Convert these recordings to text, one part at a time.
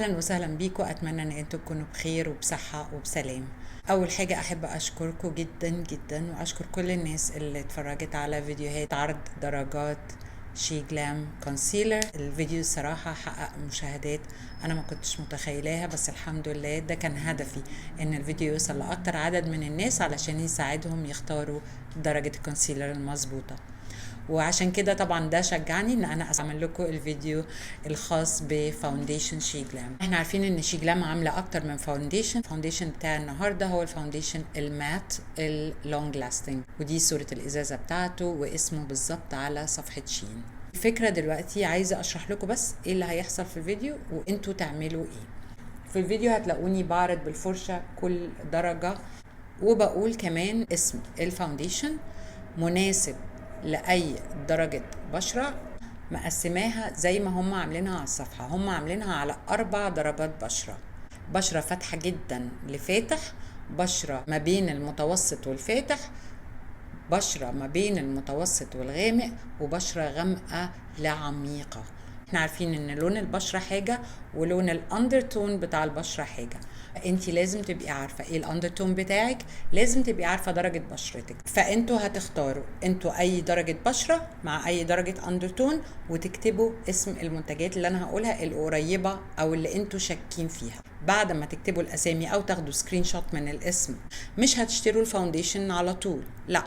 اهلا وسهلا بيكم. اتمنى ان انتم تكونوا بخير وبصحه وبسلام. اول حاجه احب اشكركم جدا جدا واشكر كل الناس اللي اتفرجت على فيديوهات عرض درجات شي جلام كونسيلر. الفيديو الصراحه حقق مشاهدات انا ما كنتش متخيلاها، بس الحمد لله ده كان هدفي، ان الفيديو يوصل لاكتر عدد من الناس علشان يساعدهم يختاروا درجه الكونسيلر المظبوطه. وعشان كده طبعا ده شجعني ان انا اعمل لكم الفيديو الخاص بفاونديشن شي جلام. احنا عارفين ان شي جلام عامله اكتر من فاونديشن. الفاونديشن بتاع النهارده هو الفاونديشن المات اللونج لاستنج، ودي صوره الازازه بتاعته واسمه بالظبط على صفحه شين. الفكره دلوقتي عايزه اشرح لكم بس ايه اللي هيحصل في الفيديو وانتوا تعملوا ايه. في الفيديو هتلاقوني بعرض بالفرشه كل درجه، وبقول كمان اسم الفاونديشن مناسب لأي درجة بشرة. مقسماها زي ما هم عاملينها على الصفحة، هم عاملينها على 4 درجات بشرة: بشرة فاتحة جدا لفاتح، بشرة ما بين المتوسط والفاتح، بشرة ما بين المتوسط والغامق، وبشرة غامقة لعميقة. احنا عارفين ان لون البشرة حاجة ولون الاندرتون بتاع البشرة حاجة. انتي لازم تبقي عارفة ايه الاندرتون بتاعك، لازم تبقي عارفة درجة بشرتك، فانتوا هتختاروا انتوا اي درجة بشرة مع اي درجة اندرتون، وتكتبوا اسم المنتجات اللي انا هقولها القريبة او اللي انتوا شاكين فيها. بعد ما تكتبوا الاسامي او تاخدوا سكرين شوت من الاسم، مش هتشتروا الفاونديشن على طول، لا،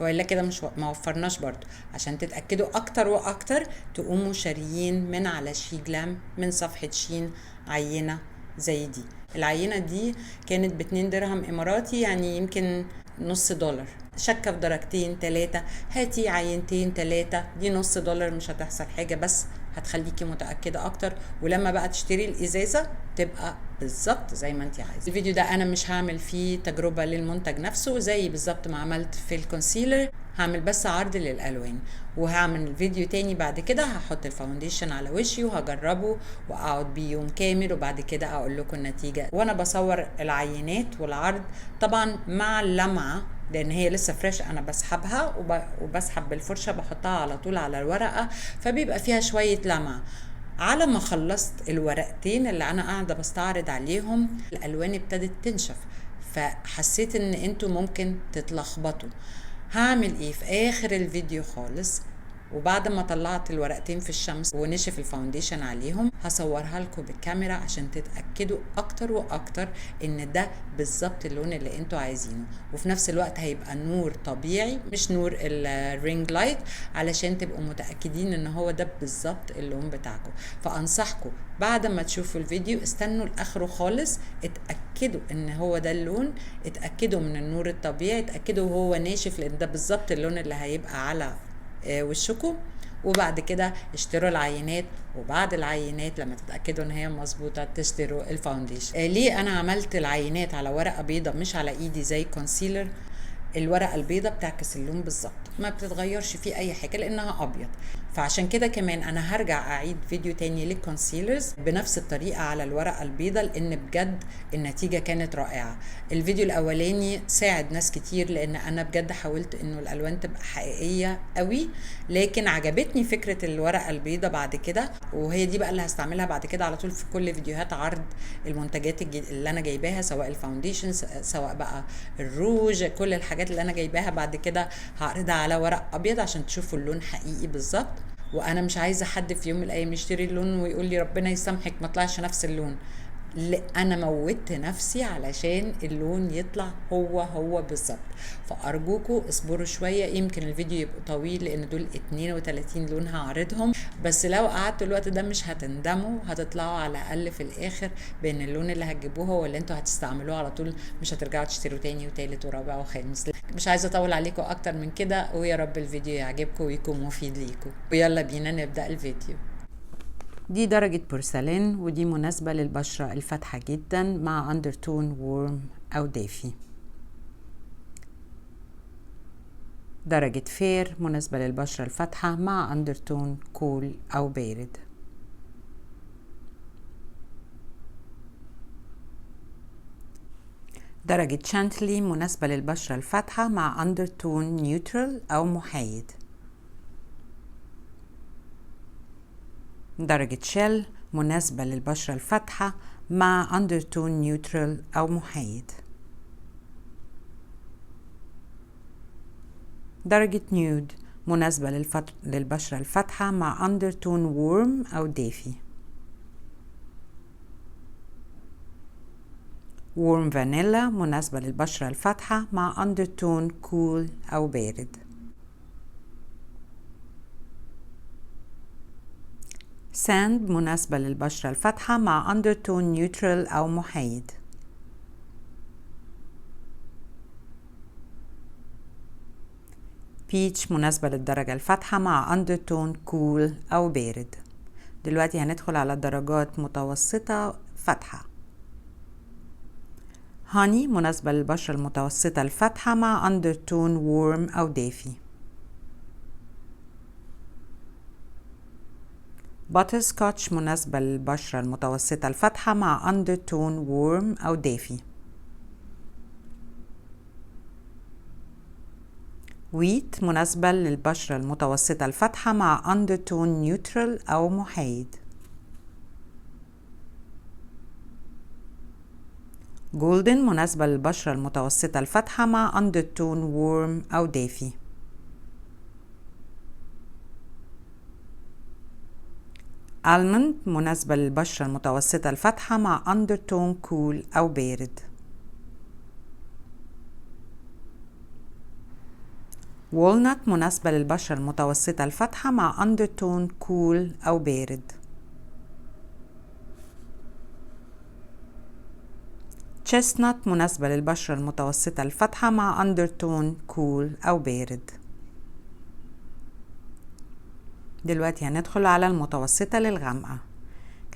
والا كده مش ما وفرناش برضو. عشان تتاكدوا اكتر واكتر تقوموا شاريين من على شي جلام من صفحه شين عينه زي دي. العينه دي كانت ب2 درهم اماراتي، يعني يمكن نص دولار. شكه في درجتين 3، هاتي عينتين 3، دي نص دولار، مش هتحصل حاجه، بس هتخليكي متاكده اكتر. ولما بقى تشتري الازازه تبقى بالظبط زي ما انت عايزه. الفيديو ده انا مش هعمل فيه تجربه للمنتج نفسه زي بالظبط ما عملت في الكونسيلر، هعمل بس عرض للالوان. وهعمل فيديو تاني بعد كده هحط الفاونديشن على وشي وهجربه واقعد بيه يوم كامل، وبعد كده اقول لكم النتيجه وانا بصور العينات والعرض، طبعا مع اللمعه لان هي لسه فريش. انا بسحبها وبسحب بالفرشه بحطها على طول على الورقه، فبيبقى فيها شويه لمعه. على ما خلصت الورقتين اللي انا قاعده بستعرض عليهم، الالوان ابتدت تنشف، فحسيت ان انتوا ممكن تتلخبطوا. هعمل ايه في اخر الفيديو خالص؟ وبعد ما طلعت الورقتين في الشمس ونشف الفاونديشن عليهم، هصورها لكم بالكاميرا عشان تتأكدوا اكتر واكتر ان ده بالظبط اللون اللي انتوا عايزينه، وفي نفس الوقت هيبقى نور طبيعي مش نور الرينج لايت، علشان تبقوا متأكدين ان هو ده بالظبط اللون بتاعكم. فانصحكم بعد ما تشوفوا الفيديو استنوا لاخره خالص، اتأكدوا ان هو ده اللون، اتأكدوا من النور الطبيعي، اتأكدوا هو ناشف لان ده بالظبط اللون اللي هيبقى على وشكم. وبعد كده اشتروا العينات، وبعد العينات لما تتاكدوا ان هي مظبوطه تشتروا الفاونديشن. ليه انا عملت العينات على ورقه بيضه مش على ايدي زي كونسيلر؟ الورقه البيضه بتعكس اللون بالظبط، ما بتتغيرش فيه اي حاجه لانها ابيض. فعشان كده كمان انا هرجع اعيد فيديو تاني للكونسيلرز بنفس الطريقه على الورقه البيضه، لان بجد النتيجه كانت رائعه. الفيديو الاولاني ساعد ناس كتير لان انا بجد حاولت انه الالوان تبقى حقيقيه قوي، لكن عجبتني فكره الورقه البيضه بعد كده، وهي دي بقى اللي هستعملها بعد كده على طول في كل فيديوهات عرض المنتجات اللي انا جايباها، سواء الفاونديشن سواء بقى الروج، كل الحاجات اللي انا جايباها بعد كده هعرضها على ورق ابيض عشان تشوفوا اللون حقيقي بالظبط. وانا مش عايزه حد في يوم من الايام يشتري اللون ويقول لي ربنا يسامحك ما طلعش نفس اللون. انا موتت نفسي علشان اللون يطلع هو بالظبط. فارجوكوا اصبروا شويه، يمكن الفيديو يبقى طويل لان دول 32 لون هعرضهم، بس لو قعدت الوقت ده مش هتندموا، هتطلعوا على الاقل في الاخر بين اللون اللي هتجيبوه هو اللي انتوا هتستعملوه على طول، مش هترجعوا تشتروا تاني وتالت ورابع وخامس. مش عايزه اطول عليكم اكتر من كده، ويا رب الفيديو يعجبكم ويكون مفيد ليكم، ويلا بينا نبدا الفيديو. دي درجة بورسلين، ودي مناسبة للبشرة الفاتحة جدا مع اندرتون وورم أو دافي. درجة فير مناسبة للبشرة الفاتحة مع اندرتون كول أو بارد. درجة شانتلي مناسبة للبشرة الفاتحة مع اندرتون نيوترال أو محايد. درجة شيل مناسبة للبشرة الفاتحة مع undertone نيوترال أو محايد. درجة نيود مناسبة للبشرة الفاتحة مع undertone warm أو دافي. warm vanilla مناسبة للبشرة الفاتحة مع undertone cool أو بارد. sand مناسبة للبشرة الفاتحة مع undertone neutral أو محايد. peach مناسبة للدرجة الفاتحة مع undertone cool أو بارد. دلوقتي هندخل على درجات متوسطة فاتحة. honey مناسبة للبشرة المتوسطة الفاتحة مع undertone warm أو دافي. butterscotch مناسبة للبشرة المتوسطة الفاتحة مع undertone warm أو دافي. wheat مناسبة للبشرة المتوسطة الفاتحة مع undertone neutral أو محايد. golden مناسبة للبشرة المتوسطة الفاتحة مع undertone warm أو دافي. almond مناسبة للبشرة المتوسطة الفاتحة مع undertone cool أو بارد. walnut مناسبة للبشرة المتوسطة الفاتحة مع undertone cool أو بارد. chestnut مناسبة للبشرة المتوسطة الفاتحة مع undertone cool أو بارد. دلوقتي هندخل على المتوسطة للغامقة.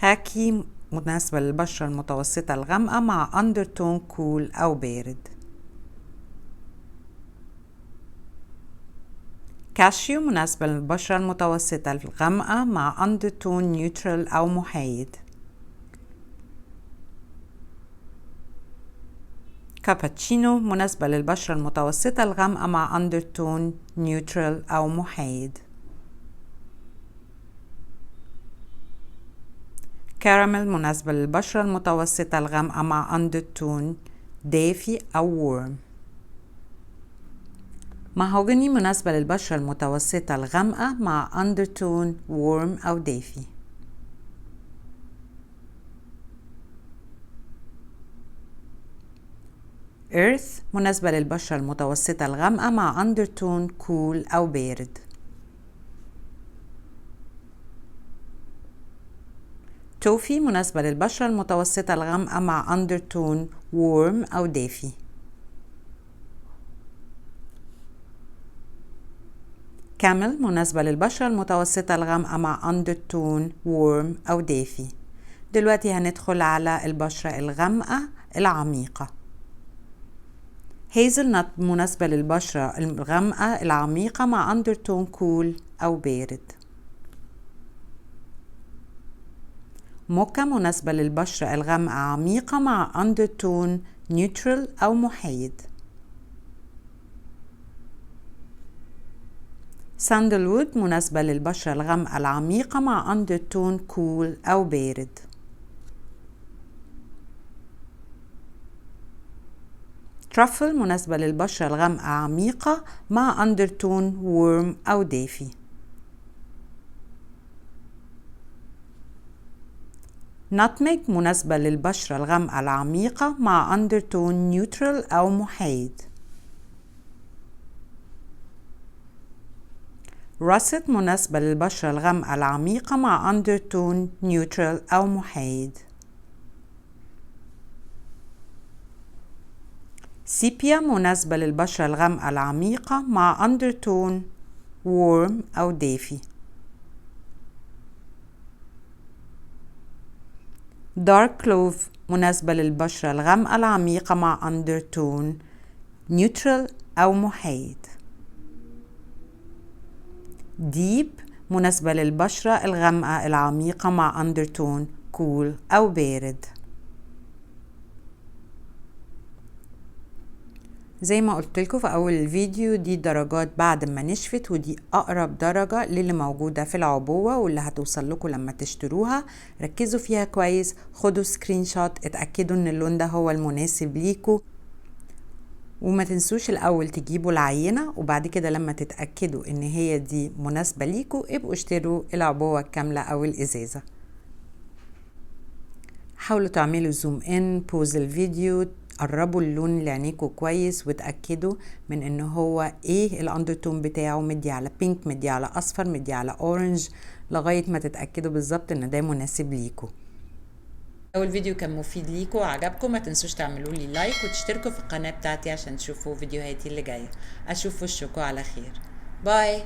khaki مناسبة للبشرة المتوسطة الغامقة مع undertone cool أو بارد. كاشيو مناسبة للبشرة المتوسطة الغامقة مع undertone neutral أو محايد. كابتشينو مناسبة للبشرة المتوسطة الغامقة مع undertone neutral أو محايد. كراميل مناسبة للبشرة المتوسطة الغامقة مع undertone دافي أو warm. مهوجني مناسبة للبشرة المتوسطة الغامقة مع undertone warm أو دافي. earth مناسبة للبشرة المتوسطة الغامقة مع undertone cool أو بارد. توفي مناسبة للبشرة المتوسطة الغامقة مع undertone warm أو دافي. كامل مناسبة للبشرة المتوسطة الغامقة مع undertone warm أو دافي. دلوقتي هندخل على البشرة الغامقة العميقة. هيزل نت مناسبة للبشرة الغامقة العميقة مع undertone cool أو بارد. موكا مناسبة للبشرة الغامقة عميقة مع undertone neutral أو محايد. ساندلوود مناسبة للبشرة الغامقة العميقة مع undertone cool أو بارد. ترافل مناسبة للبشرة الغامقة عميقة مع undertone warm أو دافي. ناتميج مناسبة للبشرة الغامقة العميقة مع undertone neutral أو محايد. راست مناسبة للبشرة الغامقة العميقة مع undertone neutral أو محايد. سيبيا مناسبة للبشرة الغامقة العميقة مع undertone warm أو دافي. دارك كلوف مناسبة للبشرة الغامقة العميقة مع undertone neutral أو محايد. ديب مناسبة للبشرة الغامقة العميقة مع undertone cool أو بارد. زي ما قلت لكم في اول الفيديو، دي درجات بعد ما نشفت، ودي اقرب درجة للي موجودة في العبوة واللي هتوصل لكم لما تشتروها. ركزوا فيها كويس، خدوا سكرين شوت، اتأكدوا ان اللون ده هو المناسب ليكم، وما تنسوش الاول تجيبوا العينة، وبعد كده لما تتأكدوا ان هي دي مناسبة ليكم ابقوا اشتروا العبوة الكاملة او الازازة. حاولوا تعملوا زوم ان، بوز الفيديو، قربوا اللون لعينيكوا كويس، وتأكدوا من ان هو ايه الاندرتون بتاعه، مدي على بينك، مدي على اصفر، مدي على اورنج، لغاية ما تتأكدوا بالظبط ان ده مناسب ليكوا. لو الفيديو كان مفيد ليكوا وعجبكم ما تنسوش تعملوا لي لايك وتشتركوا في القناة بتاعتي عشان تشوفوا فيديوهاتي اللي جاية. اشوف وشكوا على خير. باي.